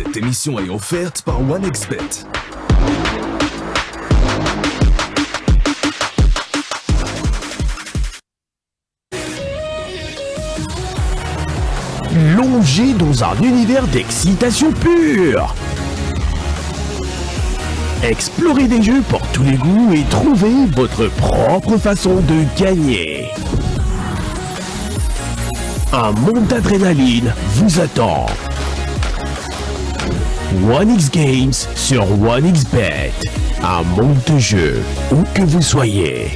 Cette émission est offerte par OneXBet. Plongez dans un univers d'excitation pure. Explorez des jeux pour tous les goûts et trouvez votre propre façon de gagner. Un monde d'adrénaline vous attend. OneXGames sur OneXBet. Un monde de jeux où que vous soyez.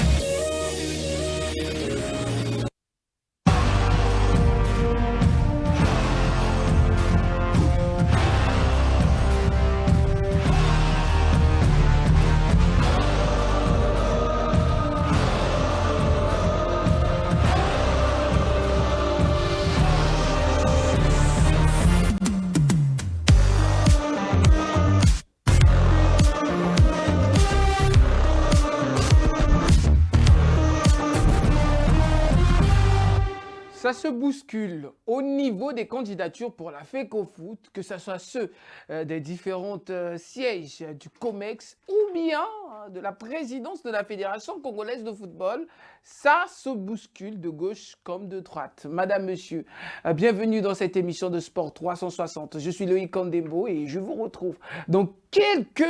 Ça se bouscule au niveau des candidatures pour la FECOFOOT, que ce soit ceux des différents sièges du COMEX ou bien de la présidence de la Fédération congolaise de football. Ça se bouscule de gauche comme de droite. Madame, monsieur, bienvenue dans cette émission de Sport 360. Je suis Loïc Kandembo et je vous retrouve dans quelques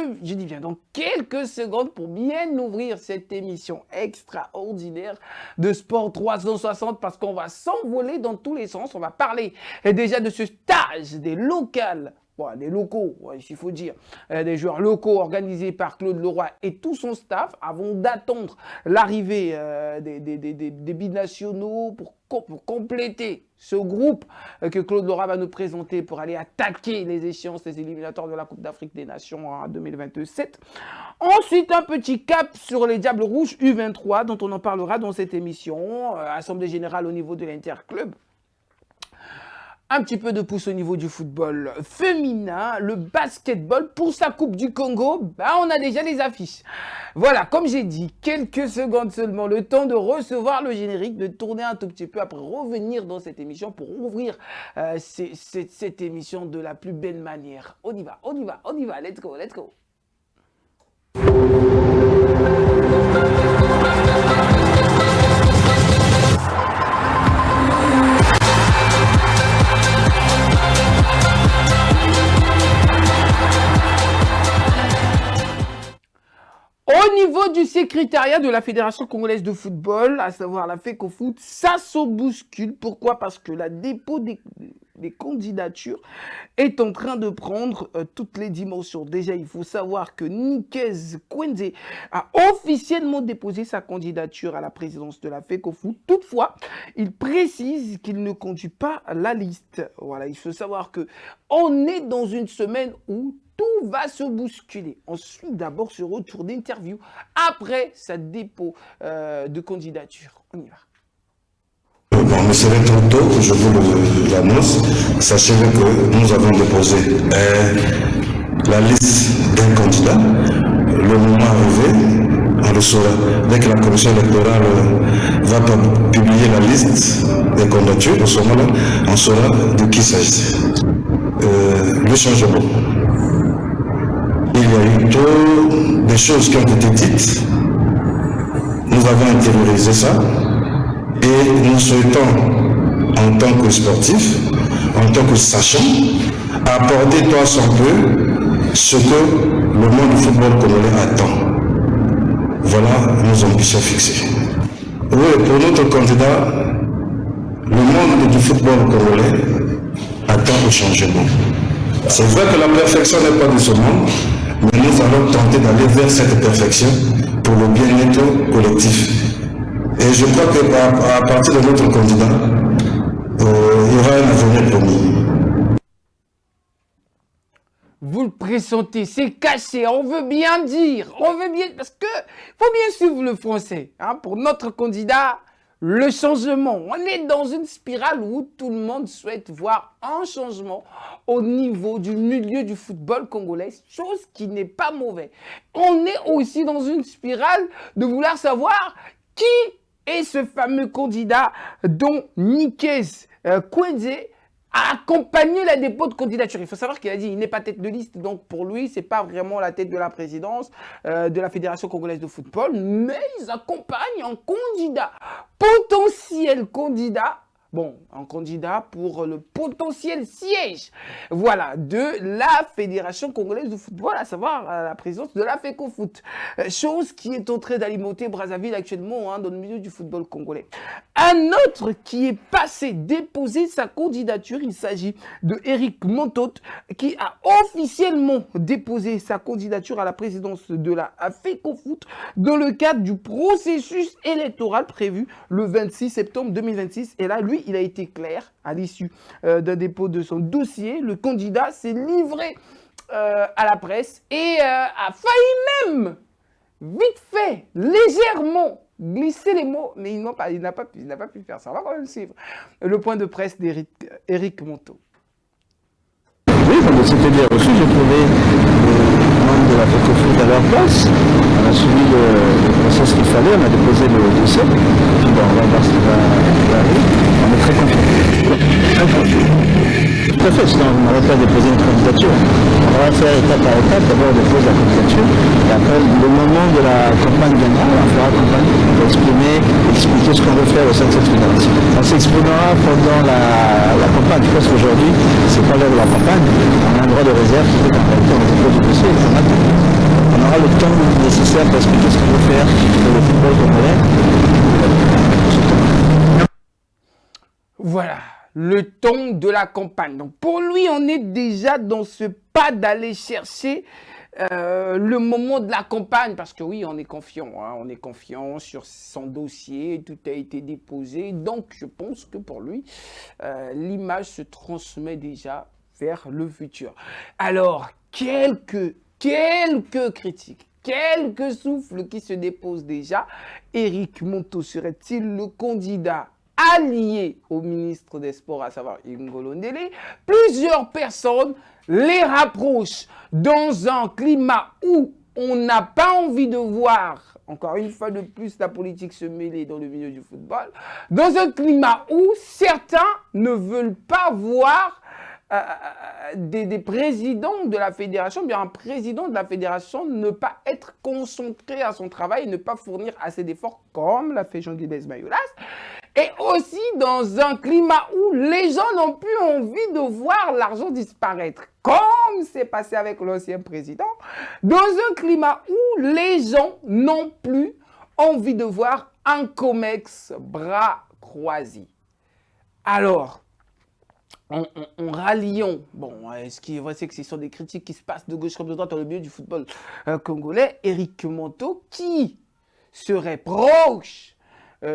secondes pour bien ouvrir cette émission extraordinaire de Sport 360 parce qu'on va s'envoler dans tous les sens. On va parler déjà de ce stage des locales. Bon, des locaux, il faut dire, des joueurs locaux organisés par Claude Leroy et tout son staff avant d'attendre l'arrivée des binationaux pour compléter ce groupe que Claude Leroy va nous présenter pour aller attaquer les échéances des éliminatoires de la Coupe d'Afrique des Nations en 2027. Ensuite, un petit cap sur les Diables Rouges U23 dont on en parlera dans cette émission, Assemblée Générale au niveau de l'Interclub. Un petit peu de pouce au niveau du football féminin, le basketball pour sa Coupe du Congo, on a déjà les affiches. Voilà, comme j'ai dit, quelques secondes seulement, le temps de recevoir le générique, de tourner un tout petit peu, après revenir dans cette émission pour ouvrir cette émission de la plus belle manière. On y va, let's go. Au niveau du secrétariat de la Fédération congolaise de football, à savoir la FECOFOOT, ça se bouscule. Pourquoi? Parce que la dépôt des candidatures est en train de prendre toutes les dimensions. Déjà, il faut savoir que Nikez Kwenze a officiellement déposé sa candidature à la présidence de la FECOFOOT. Toutefois, il précise qu'il ne conduit pas la liste. Voilà, il faut savoir que on est dans une semaine où tout va se bousculer. Ensuite, d'abord, ce retour d'interview après sa dépôt de candidature. On y va. Bon, mais c'est trop tôt, je vous l'annonce. Sachez que nous avons déposé la liste d'un candidat. Le moment arrivé, on le saura. Dès que la commission électorale va publier la liste des candidatures, à ce moment-là, on saura de qui il s'agit. Le changement. Il y a eu trop de choses qui ont été dites. Nous avons intériorisé ça et nous souhaitons, en tant que sportifs, en tant que sachants, apporter toi un peu ce que le monde du football congolais attend. Voilà nos ambitions fixées. Oui, pour notre candidat, le monde du football congolais attend un changement. C'est vrai que la perfection n'est pas de ce monde, mais nous allons tenter d'aller vers cette perfection pour le bien-être collectif. Et je crois qu'à partir de notre candidat, il y aura un avenir promis. Vous le pressentez, c'est caché, on veut bien dire, parce que faut bien suivre le français. Pour notre candidat, le changement. On est dans une spirale où tout le monde souhaite voir un changement au niveau du milieu du football congolais, chose qui n'est pas mauvaise. On est aussi dans une spirale de vouloir savoir qui est ce fameux candidat dont Nikez Kwenze accompagner la dépôt de candidature. Il faut savoir qu'il a dit qu'il n'est pas tête de liste, donc pour lui, c'est pas vraiment la tête de la présidence de la Fédération congolaise de football, mais ils accompagnent un candidat, potentiel candidat. Bon, un candidat pour le potentiel siège, voilà, de la Fédération congolaise de football, à savoir la présidence de la FECOFOOT. Chose qui est en train d'alimenter Brazzaville actuellement dans le milieu du football congolais. Un autre qui est passé déposer sa candidature, il s'agit de Eric Montot, qui a officiellement déposé sa candidature à la présidence de la FECOFOOT dans le cadre du processus électoral prévu le 26 septembre 2026. Et là, lui, il a été clair à l'issue d'un dépôt de son dossier. Le candidat s'est livré à la presse et a failli même, vite fait, légèrement, glisser les mots, mais il n'a pas pu faire ça. On va quand même suivre le point de presse d'Eric Montot. Oui, comme c'était bien reçu, j'ai trouvé les membres de la FECOFOOT à leur place. On a suivi le process qu'il fallait, on a déposé le dossier. Puis bon, on va voir ce qui va arriver. On est très confiants. Très confiants. Tout à fait, sinon on n'aurait pas déposé une candidature. On va faire étape par étape, d'abord on dépose la candidature, et après le moment de la campagne viendra, on fera la campagne, on va expliquer ce qu'on veut faire au sein de cette fédération. On s'exprimera pendant la campagne, je pense qu'aujourd'hui, c'est pas l'heure de la campagne, on a un droit de réserve qui fait qu'en réalité on dépose le dossier et on attend. On aura le temps nécessaire pour expliquer ce qu'on veut faire dans le football congolais. Voilà, le ton de la campagne. Donc pour lui, on est déjà dans ce pas d'aller chercher le moment de la campagne, parce que oui, on est confiant sur son dossier, tout a été déposé. Donc je pense que pour lui, l'image se transmet déjà vers le futur. Alors, quelques critiques, quelques souffles qui se déposent déjà. Eric Montot serait-il le candidat allié au ministre des Sports, à savoir Ngolo Ndélé? Plusieurs personnes les rapprochent dans un climat où on n'a pas envie de voir, encore une fois de plus, la politique se mêler dans le milieu du football, dans un climat où certains ne veulent pas voir des présidents de la fédération, bien un président de la fédération ne pas être concentré à son travail et ne pas fournir assez d'efforts comme l'a fait Jean-Guibès Mayolas. Et aussi dans un climat où les gens n'ont plus envie de voir l'argent disparaître, comme c'est passé avec l'ancien président, dans un climat où les gens n'ont plus envie de voir un COMEX bras croisés. Alors, en ralliant, bon, ce qui est vrai, c'est que ce sont des critiques qui se passent de gauche comme de droite dans le milieu du football congolais. Eric Montot, qui serait proche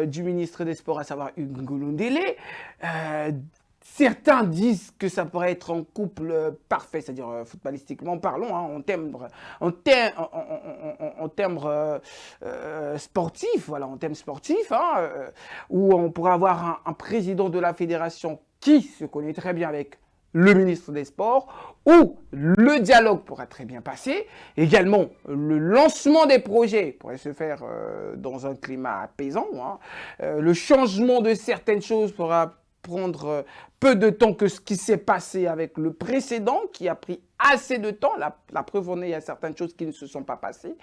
du ministre des Sports, à savoir Ngolo Ndélé. Certains disent que ça pourrait être un couple parfait, c'est-à-dire footballistiquement parlons, en termes sportifs, voilà, en termes sportifs, où on pourrait avoir un président de la fédération qui se connaît très bien avec le ministre des Sports, où le dialogue pourra très bien passer. Également, le lancement des projets pourrait se faire dans un climat apaisant. Le changement de certaines choses pourra prendre peu de temps que ce qui s'est passé avec le précédent, qui a pris assez de temps. La preuve en est, il y a certaines choses qui ne se sont pas passées.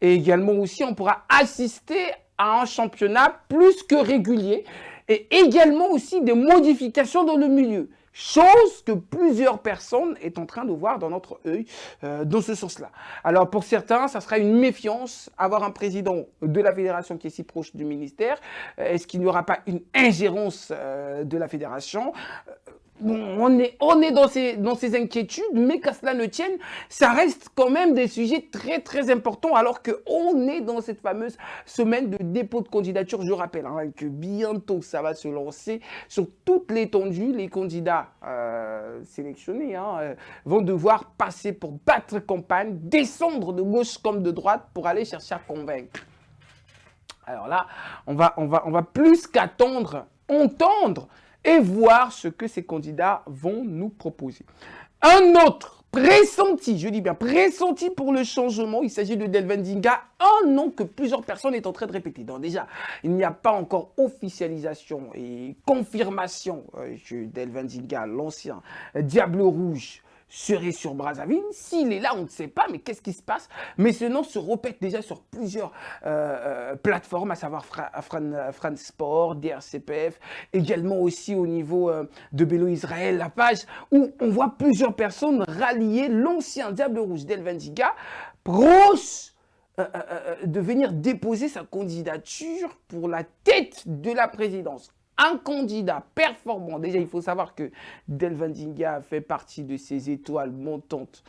Et également aussi, on pourra assister à un championnat plus que régulier. Et également aussi des modifications dans le milieu. Chose que plusieurs personnes sont en train de voir dans notre œil dans ce sens-là. Alors pour certains, ça sera une méfiance, avoir un président de la fédération qui est si proche du ministère. Est-ce qu'il n'y aura pas une ingérence de la fédération ? On est dans ces inquiétudes, mais qu'à cela ne tienne, ça reste quand même des sujets très très importants, alors qu'on est dans cette fameuse semaine de dépôt de candidature. Je rappelle que bientôt ça va se lancer sur toute l'étendue. Les candidats sélectionnés vont devoir passer pour battre campagne, descendre de gauche comme de droite pour aller chercher à convaincre. Alors là, on va plus qu'attendre, entendre et voir ce que ces candidats vont nous proposer. Un autre pressenti, je dis bien pressenti pour le changement. Il s'agit de Delvin Dinga, un nom que plusieurs personnes sont en train de répéter. Donc déjà, il n'y a pas encore officialisation et confirmation que Delvin Dinga, l'ancien Diable Rouge, serait sur Brazzaville. S'il est là, on ne sait pas, mais qu'est-ce qui se passe? Mais ce nom se répète déjà sur plusieurs plateformes, à savoir France Sport, DRCPF, également aussi au niveau de Bello Israël, la page où on voit plusieurs personnes rallier l'ancien Diable Rouge Delvin Dinga, proche de venir déposer sa candidature pour la tête de la présidence. Un candidat performant. Déjà, il faut savoir que Delvin Dinga fait partie de ces étoiles montantes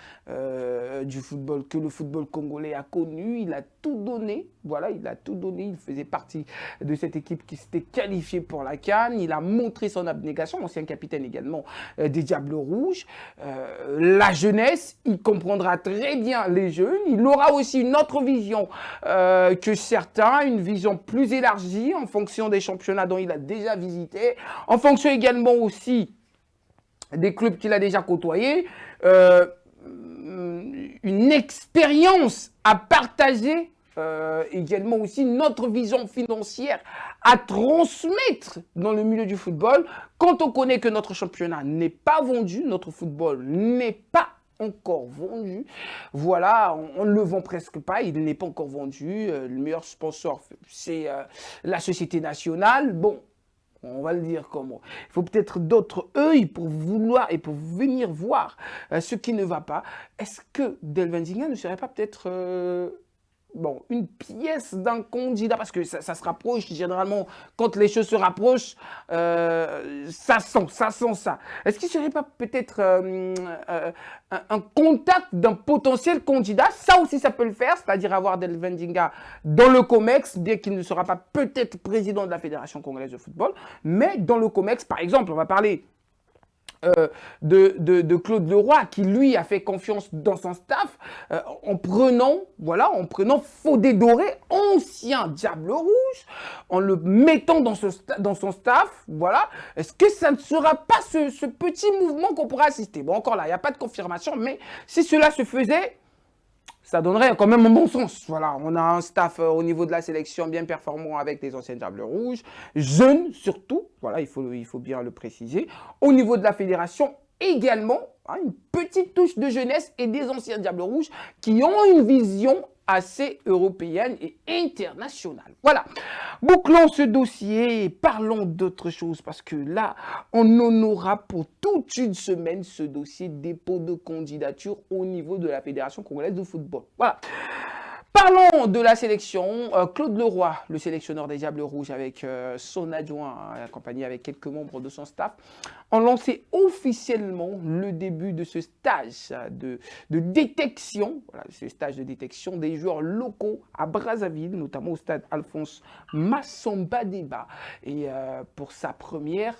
du football que le football congolais a connu. Il a tout donné. Voilà, il a tout donné. Il faisait partie de cette équipe qui s'était qualifiée pour la CAN. Il a montré son abnégation. Ancien capitaine également des Diables Rouges. La jeunesse, il comprendra très bien les jeunes. Il aura aussi une autre vision que certains, une vision plus élargie en fonction des championnats dont il a déjà visité, en fonction également aussi des clubs qu'il a déjà côtoyés, une expérience à partager, également aussi notre vision financière à transmettre dans le milieu du football. Quand on connaît que notre championnat n'est pas vendu, notre football n'est pas encore vendu, voilà, on ne le vend presque pas, il n'est pas encore vendu, le meilleur sponsor c'est la Société Nationale. Bon, on va le dire comment. Il faut peut-être d'autres œils pour vouloir et pour venir voir ce qui ne va pas. Est-ce que Delvin Dinga ne serait pas peut-être bon, une pièce d'un candidat? Parce que ça se rapproche généralement, quand les choses se rapprochent, ça sent ça. Est-ce qu'il ne serait pas peut-être un contact d'un potentiel candidat? Ça aussi, ça peut le faire, c'est-à-dire avoir Delvin Dinga dans le COMEX, bien qu'il ne sera pas peut-être président de la Fédération congolaise de football, mais dans le COMEX, par exemple, on va parler de Claude Leroy, qui lui a fait confiance dans son staff en prenant Fodé Doré, ancien Diable Rouge, en le mettant dans son staff. Voilà. Est-ce que ça ne sera pas ce petit mouvement qu'on pourra assister? Bon, encore là, il n'y a pas de confirmation, mais si cela se faisait, ça donnerait quand même un bon sens. Voilà, on a un staff au niveau de la sélection bien performant avec les anciens Diables Rouges, jeunes surtout, voilà, il faut bien le préciser. Au niveau de la fédération également, hein, une petite touche de jeunesse et des anciens Diables Rouges qui ont une vision assez européenne et internationale. Voilà, bouclons ce dossier et parlons d'autre chose parce que là, on en aura pour toute une semaine ce dossier dépôt de candidature au niveau de la Fédération congolaise de football. Voilà. Parlons de la sélection. Claude Leroy, le sélectionneur des Diables Rouges, avec son adjoint, accompagné avec quelques membres de son staff, ont lancé officiellement le début de ce stage de détection, voilà, ce stage de détection des joueurs locaux à Brazzaville, notamment au stade Alphonse Massamba Déba. Et pour sa première,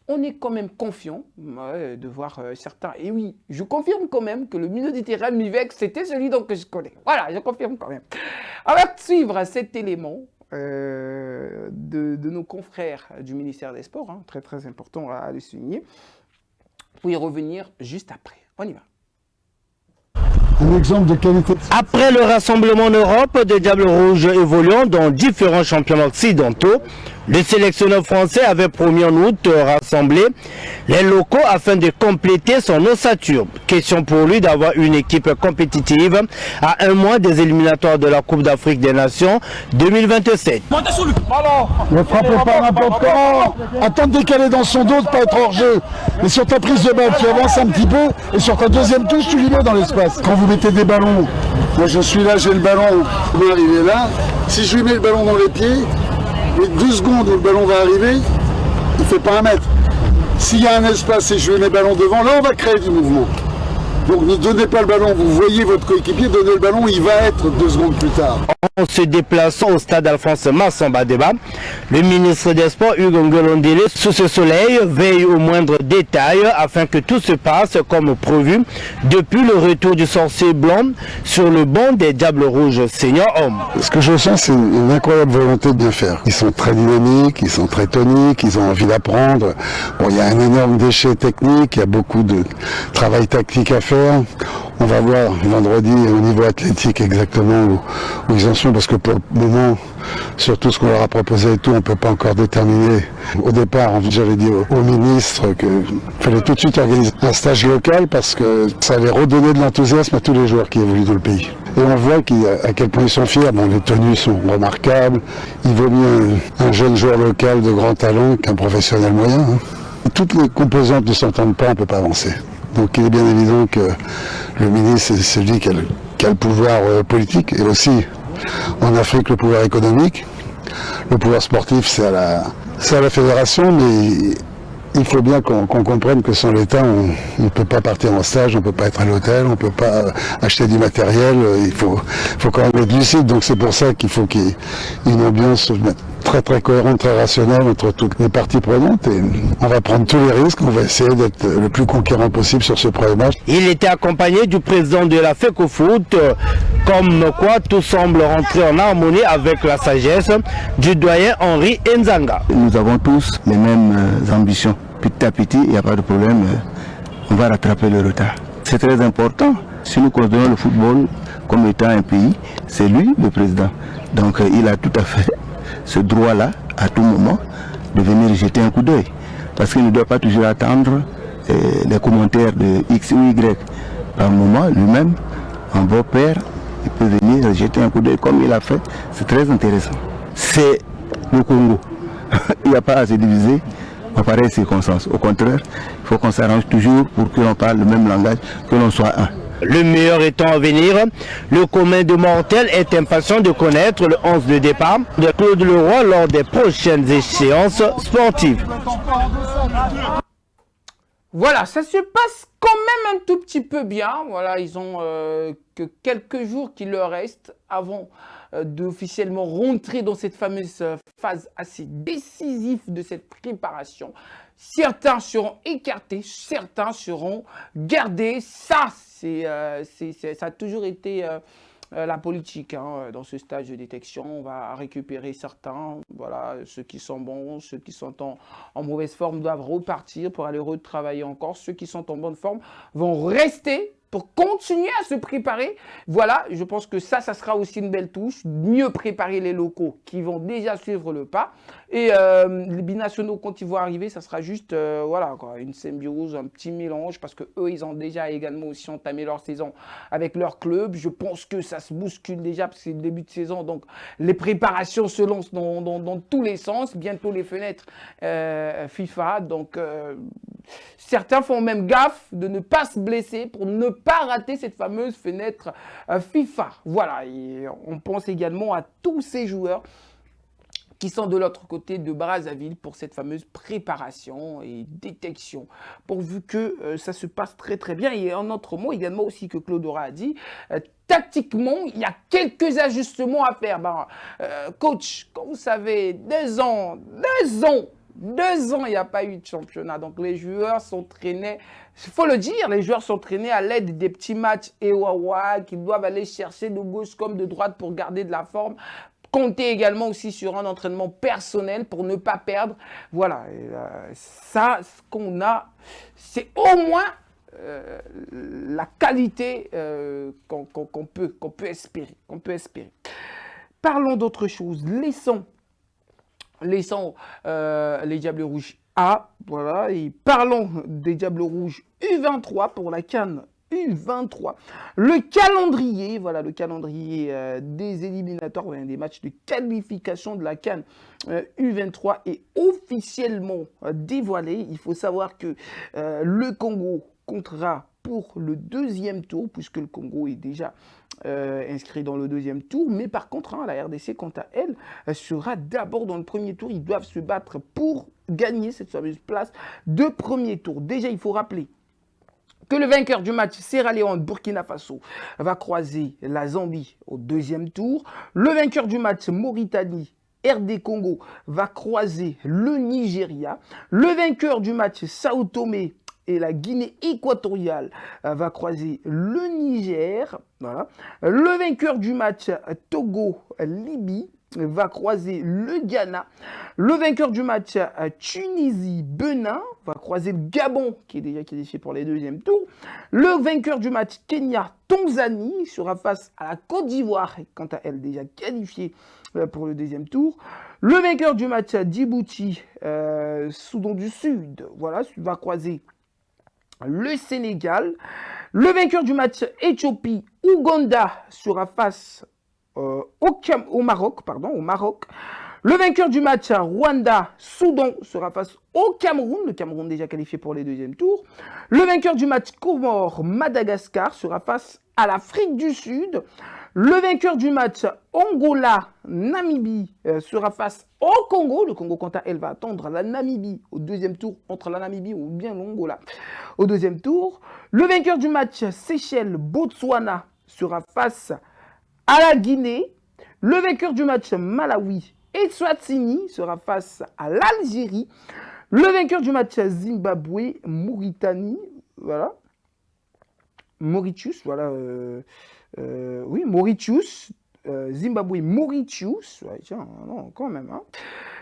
on est quand même confiant de voir certains. Et oui, je confirme quand même que le milieu du terrain Mivex, c'était celui que je connais. Voilà, je confirme quand même. On va suivre cet élément de nos confrères du ministère des Sports, hein, très très important à le souligner, pour y revenir juste après. On y va. Un exemple de qualité. Après le rassemblement en Europe des Diables Rouges évoluant dans différents championnats occidentaux, le sélectionneur français avait promis en août de rassembler les locaux afin de compléter son ossature. Question pour lui d'avoir une équipe compétitive à un mois des éliminatoires de la Coupe d'Afrique des Nations 2027. Ne frappez pas n'importe comment. Attendez qu'elle est dans son dos, de pas être hors jeu. Et sur ta prise de balle, tu avances un petit peu. Et sur ta deuxième touche, tu lui mets dans l'espace. Quand vous mettez des ballons, moi je suis là, j'ai le ballon, on va arriver là. Si je lui mets le ballon dans les pieds, les 2 secondes où le ballon va arriver, il ne fait pas 1 mètre. S'il y a un espace et je mets le ballon devant, là on va créer du mouvement. Donc ne donnez pas le ballon, vous voyez votre coéquipier donner le ballon, il va être 2 secondes plus tard. En se déplaçant au stade Alphonse Massamba Débat, le ministre des Sports Hugo Ngolondele, sous ce soleil, veille au moindre détail afin que tout se passe comme prévu depuis le retour du sorcier blanc sur le banc des Diables Rouges senior hommes. Ce que je sens, c'est une incroyable volonté de bien faire. Ils sont très dynamiques, ils sont très toniques, ils ont envie d'apprendre. Bon, il y a un énorme déchet technique, il y a beaucoup de travail tactique à faire. On va voir vendredi au niveau athlétique exactement où ils en sont, parce que pour le moment, sur tout ce qu'on leur a proposé et tout, on ne peut pas encore déterminer. Au départ, j'avais dit au ministre qu'il fallait tout de suite organiser un stage local parce que ça allait redonner de l'enthousiasme à tous les joueurs qui évoluent dans le pays. Et on voit à quel point ils sont fiers. Bon, les tenues sont remarquables. Il vaut mieux un jeune joueur local de grand talent qu'un professionnel moyen. Hein. Toutes les composantes ne s'entendent pas, on ne peut pas avancer. Donc il est bien évident que le ministre, c'est celui qui a le pouvoir politique et aussi en Afrique le pouvoir économique. Le pouvoir sportif, c'est à la fédération, mais il faut bien qu'on comprenne que sans l'État, on ne peut pas partir en stage, on ne peut pas être à l'hôtel, on ne peut pas acheter du matériel, il faut quand même être lucide. Donc c'est pour ça qu'il faut qu'il y ait une ambiance très très cohérente, très rationnelle entre toutes les parties prenantes. Et on va prendre tous les risques, on va essayer d'être le plus conquérant possible sur ce premier match. Il était accompagné du président de la FECOFOOT, comme quoi tout semble rentrer en harmonie avec la sagesse du doyen Henri Nzanga. Nous avons tous les mêmes ambitions. Petit à petit, il n'y a pas de problème, on va rattraper le retard. C'est très important. Si nous considérons le football comme étant un pays, c'est lui le président. Donc il a tout à fait ce droit-là, à tout moment, de venir jeter un coup d'œil. Parce qu'il ne doit pas toujours attendre les commentaires de X ou Y. Par moment, lui-même, un beau père, il peut venir jeter un coup d'œil comme il a fait. C'est très intéressant. C'est le Congo. Il n'y a pas à se diviser en pareille circonstance. Au contraire, il faut qu'on s'arrange toujours pour que l'on parle le même langage, que l'on soit un. Le meilleur étant à venir, le commun de mortels est impatient de connaître le 11 de départ de Claude Leroy lors des prochaines échéances sportives. Voilà, ça se passe quand même un tout petit peu bien. Voilà, ils ont que quelques jours qui leur restent avant d'officiellement rentrer dans cette fameuse phase assez décisive de cette préparation. Certains seront écartés, certains seront gardés. Ça, ça a toujours été la politique hein, dans ce stage de détection. On va récupérer certains, voilà, ceux qui sont bons, ceux qui sont en mauvaise forme doivent repartir pour aller retravailler encore. Ceux qui sont en bonne forme vont rester pour continuer à se préparer. Voilà, je pense que ça sera aussi une belle touche. Mieux préparer les locaux qui vont déjà suivre le pas. Et les binationaux, quand ils vont arriver, ça sera juste voilà, quoi, une symbiose, un petit mélange, parce qu'eux, ils ont déjà également aussi entamé leur saison avec leur club. Je pense que ça se bouscule déjà, parce que c'est le début de saison. Donc, les préparations se lancent dans tous les sens. Bientôt, les fenêtres FIFA. Donc, certains font même gaffe de ne pas se blesser pour ne pas rater cette fameuse fenêtre FIFA. Voilà, et on pense également à tous ces joueurs qui sont de l'autre côté de Brazzaville pour cette fameuse préparation et détection, pourvu que ça se passe très très bien. Et un autre mot également aussi que Claude Leroy a dit, tactiquement, il y a quelques ajustements à faire. Coach, comme vous savez, 2 ans, il n'y a pas eu de championnat. Donc, les joueurs s'entraînaient, il faut le dire, les joueurs s'entraînaient à l'aide des petits matchs Ewawa qu'ils doivent aller chercher de gauche comme de droite pour garder de la forme. Compter également aussi sur un entraînement personnel pour ne pas perdre. Voilà, ça, ce qu'on a, c'est au moins la qualité qu'on peut espérer. Parlons d'autre chose. Laissons les Diables Rouges A, voilà, et parlons des Diables Rouges U23 pour la CAN U23. Le calendrier, voilà, le calendrier des éliminatoires, des matchs de qualification de la CAN U23 est officiellement dévoilé. Il faut savoir que le Congo comptera pour le 2e tour, puisque le Congo est déjà inscrit dans le 2e tour, mais par contre, la RDC, quant à elle, sera d'abord dans le 1er tour. Ils doivent se battre pour gagner cette fameuse place de 1er tour. Déjà, il faut rappeler que le vainqueur du match Sierra Leone-Burkina Faso va croiser la Zambie au deuxième tour. Le vainqueur du match Mauritanie RD Congo va croiser le Nigeria. Le vainqueur du match Sao Tomé et la Guinée équatoriale va croiser le Niger. Voilà. Le vainqueur du match Togo-Libye va croiser le Ghana. Le vainqueur du match Tunisie-Benin va croiser le Gabon, qui est déjà qualifié pour les deuxièmes tours. Le vainqueur du match Kenya-Tanzanie sera face à la Côte d'Ivoire, quant à elle déjà qualifiée pour le deuxième tour. Le vainqueur du match Djibouti-Soudan du Sud, voilà, va croiser le Sénégal. Le vainqueur du match Éthiopie-Ouganda sera face au Maroc. Le vainqueur du match Rwanda-Soudan sera face au Cameroun. Le Cameroun déjà qualifié pour les deuxièmes tours. Le vainqueur du match Comores-Madagascar sera face à l'Afrique du Sud. Le vainqueur du match Angola-Namibie sera face au Congo. Le Congo, quant à elle, va attendre la Namibie au deuxième tour, entre la Namibie ou bien l'Angola au deuxième tour. Le vainqueur du match Seychelles-Botswana sera face à la Guinée. Le vainqueur du match Malawi et Swatini sera face à l'Algérie. Le vainqueur du match Zimbabwe-Mauritanie, voilà. Mauritius, voilà. Oui, Mauritius. Zimbabwe-Mauritius, ouais, tiens, non, quand même, hein,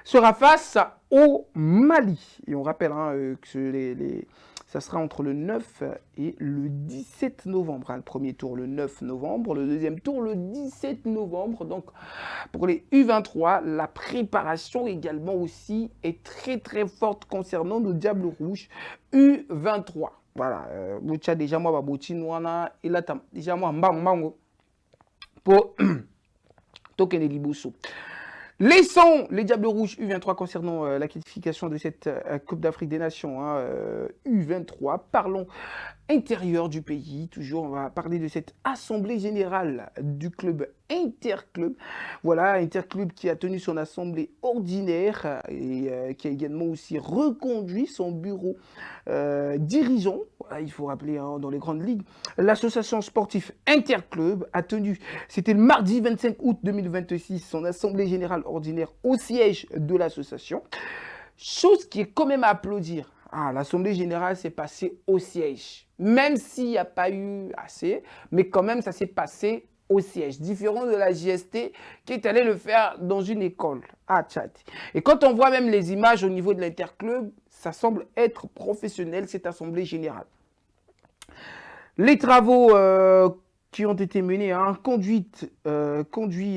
sera face au Mali. Et on rappelle que ça sera entre le 9 et le 17 novembre. Hein. Le premier tour le 9 novembre, le deuxième tour le 17 novembre. Donc pour les U23, la préparation également aussi est très très forte concernant nos Diables Rouges U23. Voilà, déjà moi, et là, déjà moi, mbango pour Tokene Liboso. Laissons les Diables Rouges U23 concernant la qualification de cette Coupe d'Afrique des Nations U23. Parlons intérieur du pays. Toujours, on va parler de cette assemblée générale du club Interclub. Voilà, Interclub qui a tenu son assemblée ordinaire et qui a également aussi reconduit son bureau dirigeant. Voilà, il faut rappeler dans les grandes ligues, l'association sportive Interclub a tenu, c'était le mardi 25 août 2026, son assemblée générale ordinaire au siège de l'association. Chose qui est quand même à applaudir. L'Assemblée générale s'est passée au siège. Même s'il n'y a pas eu assez, mais quand même, ça s'est passé au siège. Différent de la JST qui est allée le faire dans une école à Tchad. Et quand on voit même les images au niveau de l'Interclub, ça semble être professionnel, cette Assemblée générale. Les travaux qui ont été menés, conduits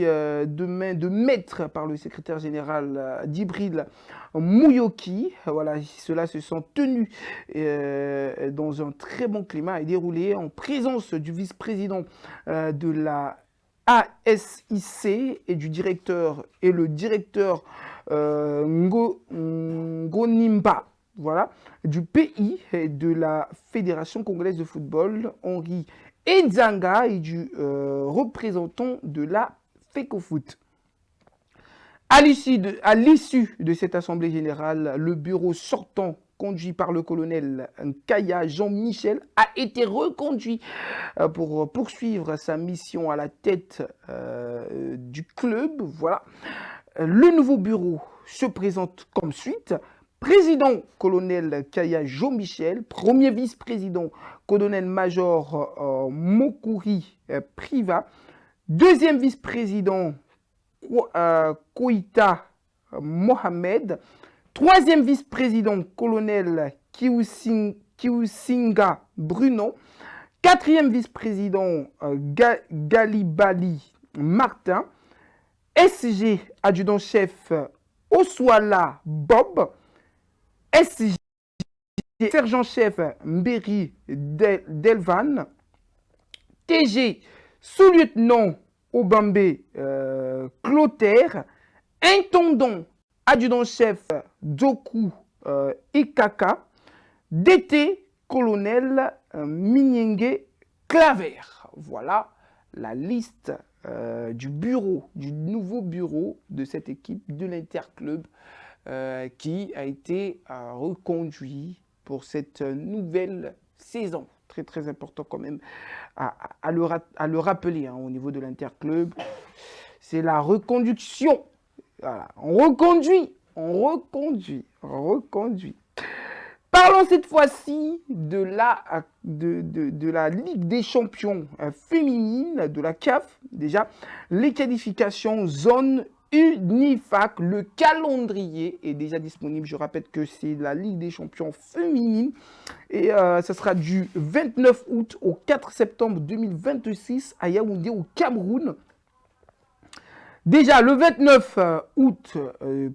de maître par le secrétaire général Djibril Mouyoki. Voilà, ceux-là se sont tenus dans un très bon climat et déroulés en présence du vice-président de la ASIC et du directeur et le directeur Ngonimba. Voilà, du pays et de la Fédération congolaise de football, Henri Edzanga, et du représentant de la FECOFOOT. À l'issue de cette assemblée générale, le bureau sortant, conduit par le colonel Nkaya Jean-Michel, a été reconduit pour poursuivre sa mission à la tête du club. Voilà. Le nouveau bureau se présente comme suite. Président, colonel Kaya Jean-Michel. Premier vice-président, colonel-major Mokuri Priva. Deuxième vice-président, Koïta Mohamed. Troisième vice-président, colonel Kiusinga Bruno. Quatrième vice-président, Galibali Martin. SG, adjudant-chef Oswala Bob. SG, sergent-chef Mberi Delvan. TG, sous-lieutenant Obambe Clotaire. Intendant, adjudant-chef Doku Ikaka. DT, colonel Minyenge Claver. Voilà la liste du nouveau bureau de cette équipe de l'Interclub qui a été reconduit pour cette nouvelle saison. Très, très important quand même à le rappeler, hein, au niveau de l'Interclub. C'est la reconduction. Voilà. On reconduit. Parlons cette fois-ci de la Ligue des champions féminine de la CAF. Déjà, les qualifications zone UNIFAC, le calendrier est déjà disponible. Je rappelle que c'est la Ligue des champions féminine et ça sera du 29 août au 4 septembre 2026 à Yaoundé au Cameroun. Déjà, le 29 août,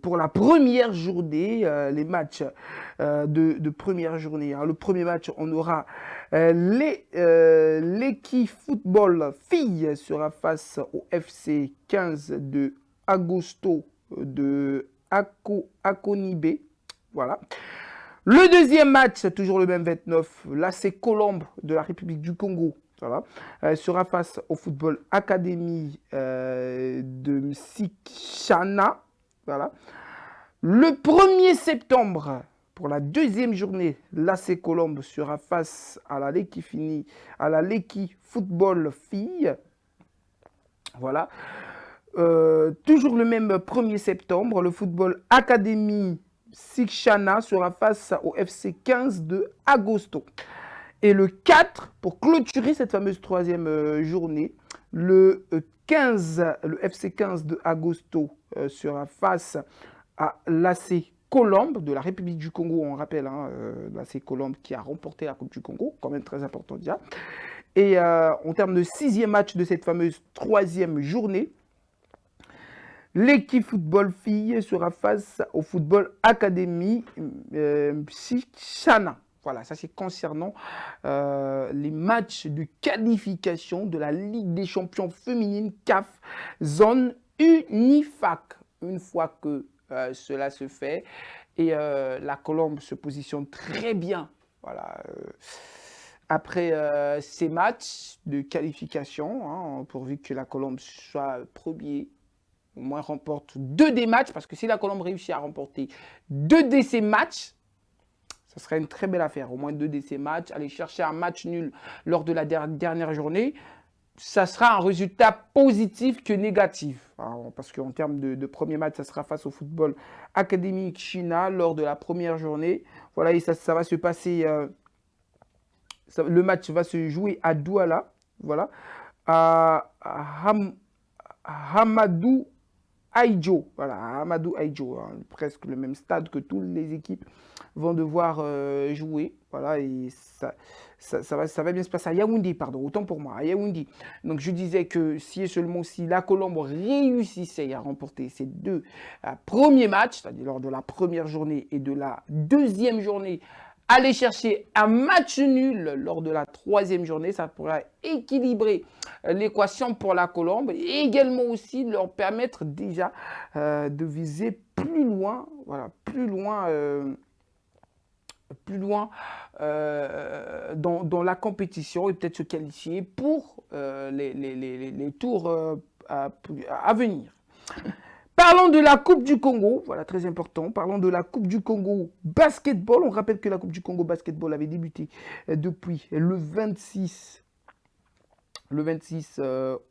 pour la première journée, les matchs de première journée. Hein. Le premier match, on aura l'équipe football filles sera face au FC 15 de Agosto de Akonibé. Voilà. Le deuxième match, toujours le même 29, l'AC Colombe de la République du Congo. Voilà. Sera face au Football Academy de Msichana. Voilà. Le 1er septembre, pour la deuxième journée, l'AC Colombe sera face à la Leki Football Filles. Voilà. Toujours le même 1er septembre, le Football Academy Msichana sera face au FC 15 de Agosto. Et le 4, pour clôturer cette fameuse troisième journée, le FC 15 de Agosto sera face à l'AC Colombe de la République du Congo. On rappelle, hein, l'AC Colombe qui a remporté la Coupe du Congo, quand même très important déjà. Et en termes de 6e match de cette fameuse troisième journée, l'équipe football filles sera face au Football Academy Msichana. Voilà, ça c'est concernant les matchs de qualification de la Ligue des champions féminines CAF zone UNIFAC. Une fois que cela se fait et la Colombe se positionne très bien. Voilà. Après ces matchs de qualification, hein, pourvu que la Colombe soit premier, au moins remporte 2 des matchs, parce que si la Colombe réussit à remporter 2 de ces matchs, ça serait une très belle affaire, au moins 2 de ces matchs. Aller chercher un match nul lors de la dernière journée, ça sera un résultat positif que négatif. Alors, parce qu'en termes de premier match, ça sera face au Football Académique China lors de la première journée. Voilà, et ça va se passer. Le match va se jouer à Douala, voilà, à Hamadou Aïdjo, voilà, Hamadou Aïdjo, hein, presque le même stade que toutes les équipes vont devoir jouer, voilà, et ça va bien se passer à Yaoundé, pardon, autant pour moi, à Yaoundé. Donc je disais que si et seulement si la Colombe réussissait à remporter ces 2 premiers matchs, c'est-à-dire lors de la première journée et de la deuxième journée, aller chercher un match nul lors de la troisième journée, ça pourrait équilibrer l'équation pour la Colombe et également aussi leur permettre déjà de viser plus loin, voilà, plus loin dans la compétition et peut-être se qualifier pour les tours à venir. Parlons de la Coupe du Congo, voilà, très important. Parlons de la Coupe du Congo basketball. On rappelle que la Coupe du Congo basketball avait débuté depuis le 26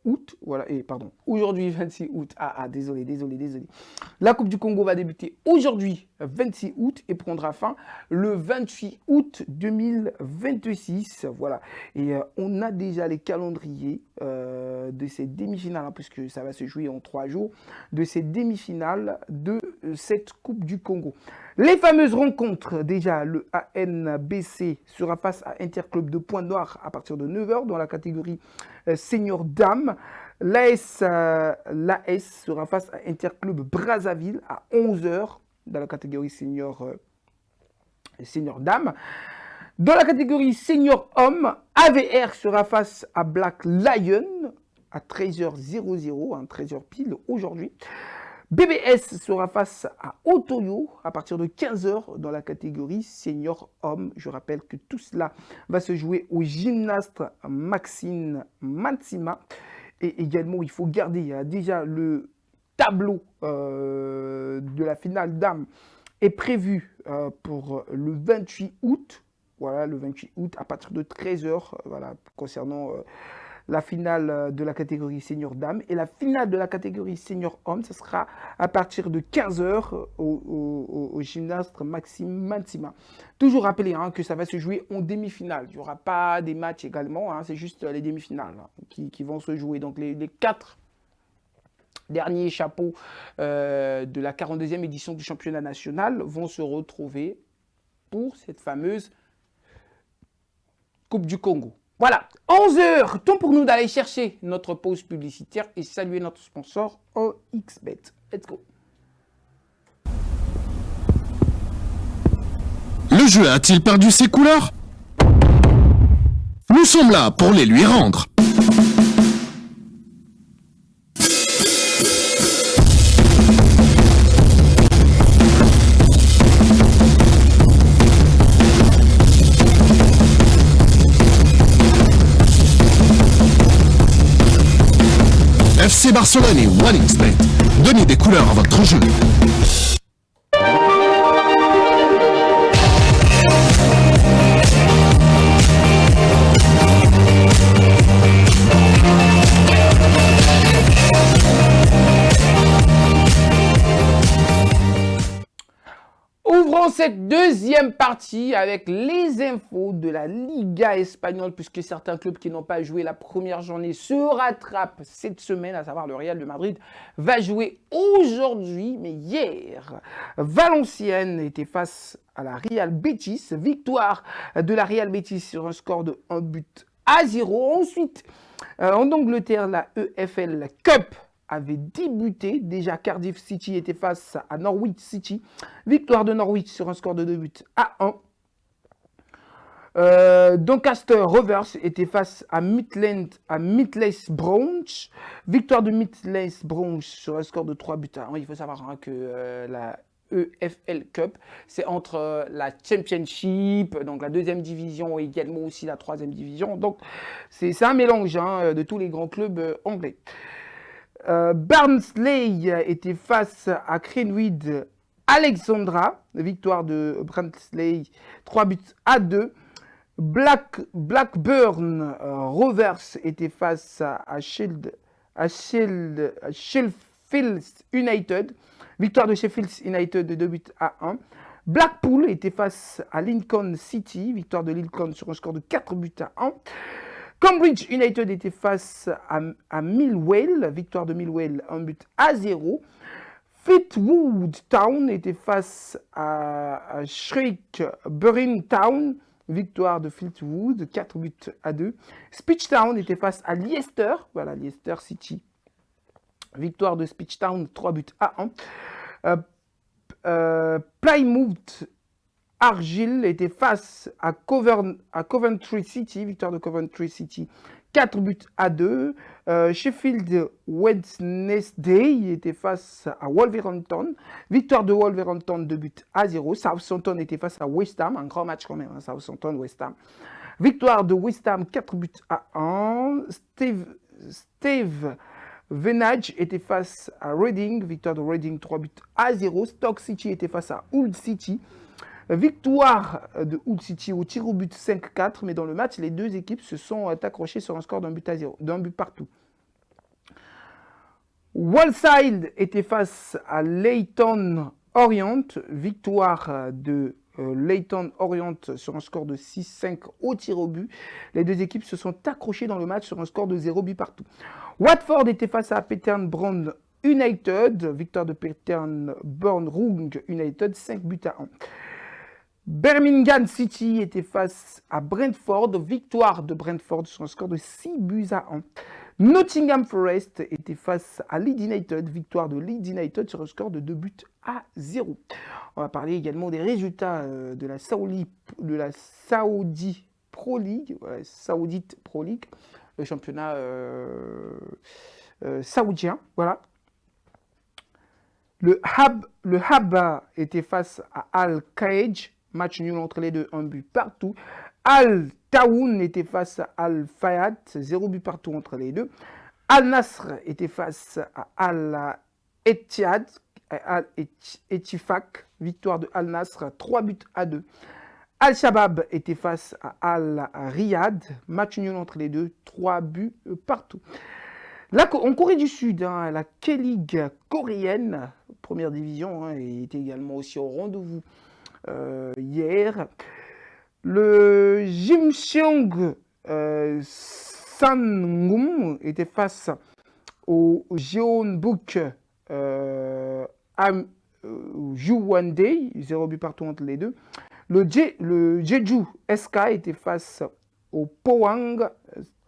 août, voilà, et pardon, aujourd'hui 26 août, désolé. La Coupe du Congo va débuter aujourd'hui 26 août et prendra fin le 28 août 2026, voilà. Et on a déjà les calendriers de ces demi-finales, hein, puisque ça va se jouer en 3 jours, de ces demi-finales de cette Coupe du Congo. Les fameuses rencontres, déjà, le ANBC sera face à Interclub de Pointe-Noire à partir de 9h dans la catégorie Senior Dame. L'AS sera face à Interclub Brazzaville à 11h dans la catégorie Senior Dame. Dans la catégorie Senior Homme, AVR sera face à Black Lion à 13h00, hein, 13h pile aujourd'hui. BBS sera face à Otoyo à partir de 15h dans la catégorie Senior Homme. Je rappelle que tout cela va se jouer au gymnaste Maxime Mansima. Et également, il faut garder déjà le tableau de la finale dame est prévu pour le 28 août. voilà, le 28 août, à partir de 13 h, voilà, concernant la finale de la catégorie senior dame. Et la finale de la catégorie senior homme, ce sera à partir de 15 h au gymnase Maxime Mansima. Toujours rappeler que ça va se jouer en demi-finale. Il n'y aura pas des matchs également, c'est juste les demi-finales qui vont se jouer. Donc les 4 derniers chapeaux de la 42e édition du championnat national vont se retrouver pour cette fameuse Coupe du Congo. Voilà, 11 h, temps pour nous d'aller chercher notre pause publicitaire et saluer notre sponsor OXBet. Let's go. Le jeu a-t-il perdu ses couleurs? Nous sommes là pour les lui rendre. FC Barcelone et OneXBet. Donnez des couleurs à votre jeu. Ouvrons cette deuxième partie avec les infos de la Liga espagnole, puisque certains clubs qui n'ont pas joué la première journée se rattrapent cette semaine, à savoir le Real de Madrid va jouer aujourd'hui, mais hier, Valenciennes était face à la Real Betis, victoire de la Real Betis sur un score de 1-0. Ensuite, en Angleterre, la EFL Cup avait débuté. Déjà, Cardiff City était face à Norwich City. Victoire de Norwich sur un score de 2-1. Doncaster Rovers était face à Middlesbrough. Victoire de Middlesbrough sur un score de 3-1. Il faut savoir que la EFL Cup, c'est entre la Championship, donc la deuxième division, et également aussi la troisième division. Donc, c'est un mélange de tous les grands clubs anglais. Barnsley était face à Greenwood Alexandra, victoire de Barnsley 3-2. Blackburn Rovers était face à Sheffield United, victoire de Sheffield United de 2-1. Blackpool était face à Lincoln City, victoire de Lincoln sur un score de 4-1. Cambridge United était face à Millwall, victoire de Millwall 1-0. Fleetwood Town était face à Shrewsbury Town, victoire de Fleetwood 4-2. Speech Town était face à Leicester, voilà Leicester City, victoire de Speech Town 3-1. Plymouth Argyle était face à Coventry City, victoire de Coventry City 4-2. Sheffield Wednesday était face à Wolverhampton, victoire de Wolverhampton 2-0. Southampton était face à West Ham, un grand match quand même, Southampton-West Ham. Victoire de West Ham 4-1. Steve Venage était face à Reading, victoire de Reading 3-0. Stoke City était face à Hull City. Victoire de Hull City au tir au but 5-4, mais dans le match, les deux équipes se sont accrochées sur un score d'un but partout. Walsall était face à Leyton Orient, victoire de Leyton Orient sur un score de 6-5 au tir au but. Les deux équipes se sont accrochées dans le match sur un score de 0 but partout. Watford était face à Peterborough United, victoire de Peterborough United 5-1. Birmingham City était face à Brentford, victoire de Brentford sur un score de 6-1. Nottingham Forest était face à Leeds United, victoire de Leeds United sur un score de 2-0. On va parler également des résultats de la Saudi Pro League, Saoudite Pro League, le championnat saoudien, voilà. Le Habba était face à Al-Qaïj, match nul entre les deux, un but partout. Al-Taoun était face à Al-Fayad, 0 but partout entre les deux. Al-Nasr était face à Al-Etihad, Al-Etifak, victoire de Al-Nasr 3-2. Al-Shabaab était face à Al-Riyad. Match nul entre les deux, 3 buts partout. Là, en Corée du Sud, la K-League coréenne, première division, était également aussi au rendez-vous hier. Le Jimseong Sangum était face au Jeonbuk Juwon-dae, 0 but partout entre les deux. Le Jeju SK était face au Pohang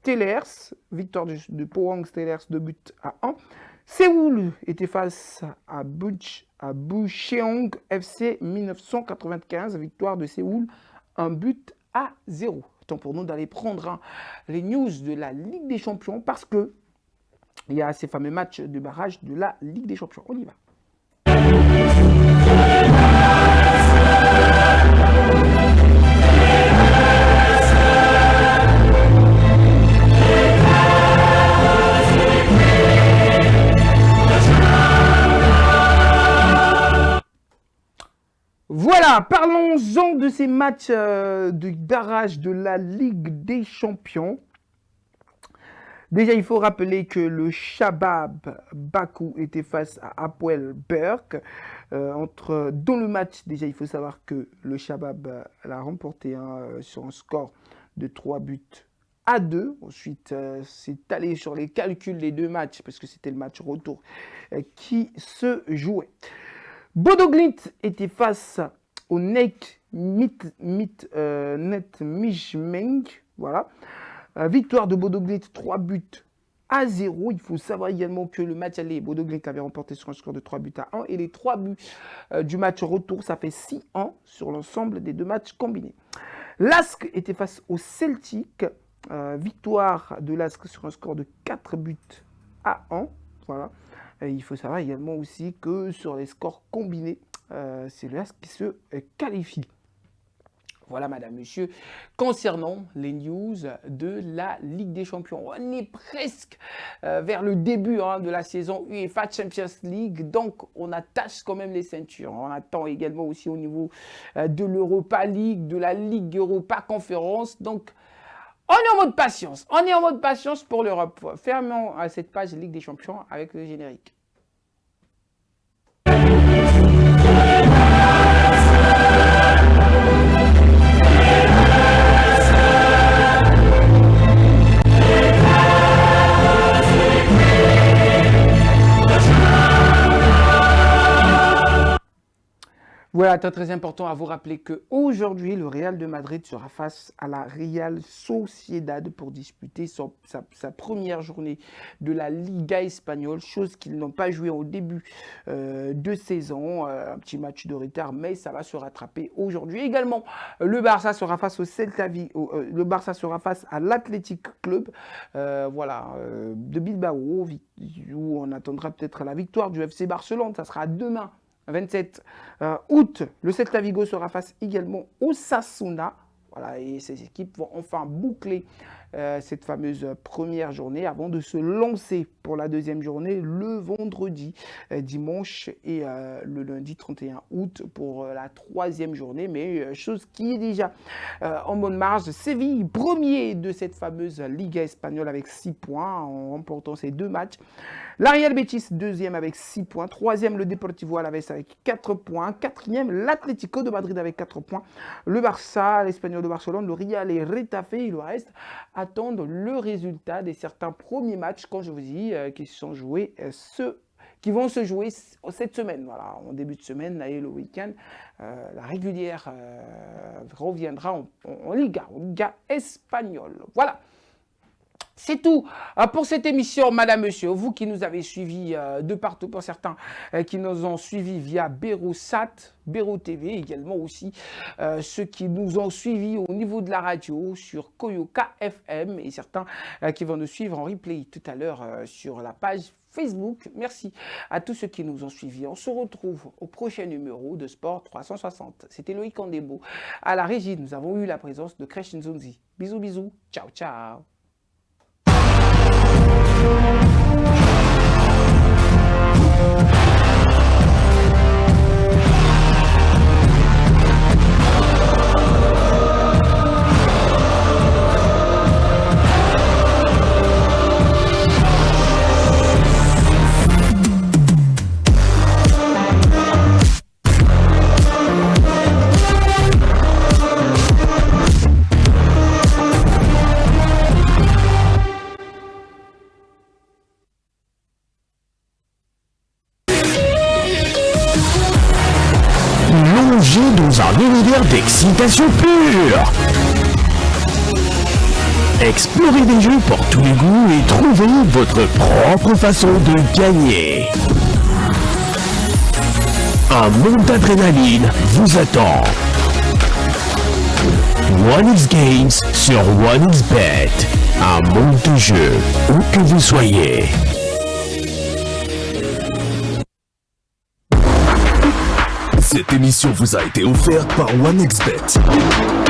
Steelers, victoire de Pohang Steelers 2 buts à 1. Séoul était face à Bucheong FC 1995, victoire de Séoul 1 but à 0. Temps pour nous d'aller prendre les news de la Ligue des Champions parce que il y a ces fameux matchs de barrage de la Ligue des Champions. On y va. Voilà, parlons-en de ces matchs de barrage de la Ligue des Champions. Déjà, il faut rappeler que le Shabab Bakou était face à Hapoel Berk. Dans le match, déjà, il faut savoir que le Shabab l'a remporté sur un score de 3 buts à 2. Ensuite, c'est allé sur les calculs des deux matchs, parce que c'était le match retour qui se jouait. Bodo Glimt était face au Net Mijmeng. Voilà. Victoire de Bodo Glimt, 3 buts à 0. Il faut savoir également que le match aller, Bodo Glimt avait remporté sur un score de 3 buts à 1. Et les 3 buts du match retour, ça fait 6-1 sur l'ensemble des deux matchs combinés. Lask était face au Celtic. Victoire de Lask sur un score de 4 buts à 1. Voilà. Il faut savoir également aussi que sur les scores combinés, c'est le Lask qui se qualifie. Voilà, madame, monsieur, concernant les news de la Ligue des Champions. On est presque vers le début de la saison UEFA Champions League, donc on attache quand même les ceintures. On attend également aussi au niveau de l'Europa League, de la Ligue Europa Conférence, donc on est en mode patience. On est en mode patience pour l'Europe. Fermons cette page Ligue des Champions avec le générique. Voilà, très important à vous rappeler qu'aujourd'hui, le Real de Madrid sera face à la Real Sociedad pour disputer sa première journée de la Liga espagnole, chose qu'ils n'ont pas joué au début de saison. Un petit match de retard, mais ça va se rattraper aujourd'hui. Également, le Barça sera face au Celta Vigo, le Barça sera face à l'Athletic Club, de Bilbao, où on attendra peut-être la victoire du FC Barcelone. Ça sera demain. 27 août, le Celta Vigo sera face également au Osasuna. Voilà, et ces équipes vont enfin boucler cette fameuse première journée avant de se lancer pour la deuxième journée le vendredi, dimanche et le lundi 31 août pour la troisième journée. Mais chose qui est déjà en bonne marge. Séville, premier de cette fameuse Liga espagnole avec 6 points en remportant ces deux matchs. La Real Betis, deuxième avec 6 points. Troisième, le Deportivo Alavés avec 4 points. Quatrième, l'Atlético de Madrid avec 4 points. Le Barça, l'Espagnol de Barcelone, le Real et Retafe. Il reste à attendre le résultat des certains premiers matchs, quand je vous dis, qui vont se jouer cette semaine. Voilà, en début de semaine et le week-end, la régulière reviendra en Liga espagnole. Voilà. C'est tout pour cette émission, madame, monsieur. Vous qui nous avez suivis de partout, pour certains qui nous ont suivis via Berosat, Bero TV, également aussi ceux qui nous ont suivis au niveau de la radio sur Koyoka FM et certains qui vont nous suivre en replay tout à l'heure sur la page Facebook. Merci à tous ceux qui nous ont suivis. On se retrouve au prochain numéro de Sport 360. C'était Loïc Andebo. À la régie, nous avons eu la présence de Kresh Nzonzi. Bisous, bisous. Ciao, ciao. d'excitation pure. Explorez des jeux pour tous les goûts et trouvez votre propre façon de gagner. Un monde d'adrénaline vous attend. 1x Games sur 1xBet. Un monde de jeu où que vous soyez. Cette émission vous a été offerte par 1xBet.